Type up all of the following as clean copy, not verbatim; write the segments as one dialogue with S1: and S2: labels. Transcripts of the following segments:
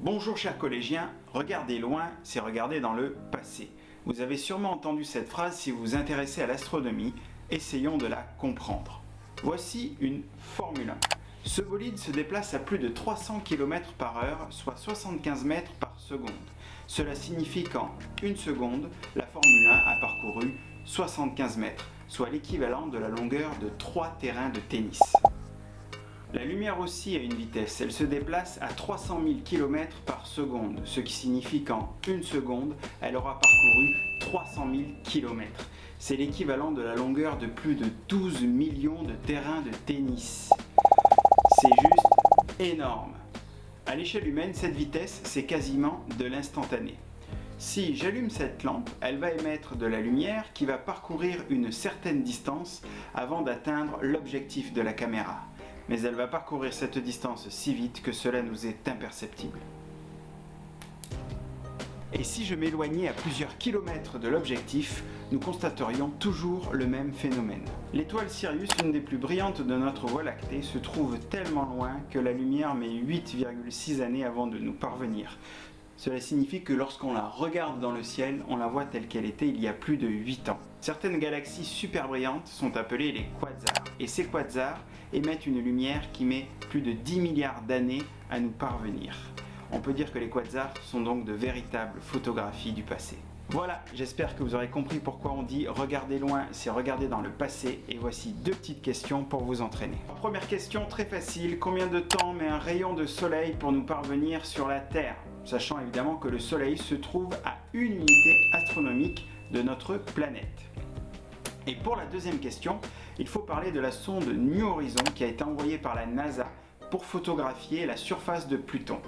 S1: Bonjour chers collégiens, regarder loin, c'est regarder dans le passé. Vous avez sûrement entendu cette phrase si vous vous intéressez à l'astronomie, essayons de la comprendre. Voici une Formule 1. Ce bolide se déplace à plus de 300 km/h, soit 75 mètres par seconde. Cela signifie qu'en une seconde, la Formule 1 a parcouru 75 mètres, soit l'équivalent de la longueur de 3 terrains de tennis. La lumière aussi a une vitesse, elle se déplace à 300 000 km par seconde, ce qui signifie qu'en une seconde, elle aura parcouru 300 000 km. C'est l'équivalent de la longueur de plus de 12 millions de terrains de tennis. C'est juste énorme. À l'échelle humaine, cette vitesse, c'est quasiment de l'instantané. Si j'allume cette lampe, elle va émettre de la lumière qui va parcourir une certaine distance avant d'atteindre l'objectif de la caméra. Mais elle va parcourir cette distance si vite que cela nous est imperceptible. Et si je m'éloignais à plusieurs kilomètres de l'objectif, nous constaterions toujours le même phénomène. L'étoile Sirius, une des plus brillantes de notre Voie lactée, se trouve tellement loin que la lumière met 8,6 années avant de nous parvenir. Cela signifie que lorsqu'on la regarde dans le ciel, on la voit telle qu'elle était il y a plus de 8 ans. Certaines galaxies super brillantes sont appelées les quasars. Et ces quasars émettent une lumière qui met plus de 10 milliards d'années à nous parvenir. On peut dire que les quasars sont donc de véritables photographies du passé. Voilà, j'espère que vous aurez compris pourquoi on dit regarder loin, c'est regarder dans le passé. Et voici deux petites questions pour vous entraîner. Première question très facile, combien de temps met un rayon de soleil pour nous parvenir sur la Terre? Sachant évidemment que le soleil se trouve à une unité astronomique de notre planète. Et pour la deuxième question, il faut parler de la sonde New Horizons qui a été envoyée par la NASA pour photographier la surface de Pluton.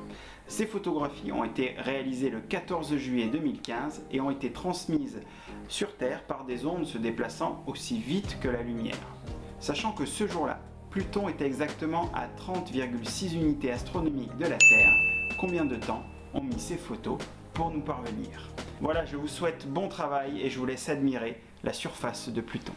S1: Ces photographies ont été réalisées le 14 juillet 2015 et ont été transmises sur Terre par des ondes se déplaçant aussi vite que la lumière. Sachant que ce jour-là, Pluton était exactement à 30,6 unités astronomiques de la Terre, combien de temps ont mis ces photos pour nous parvenir? Voilà, je vous souhaite bon travail et je vous laisse admirer la surface de Pluton.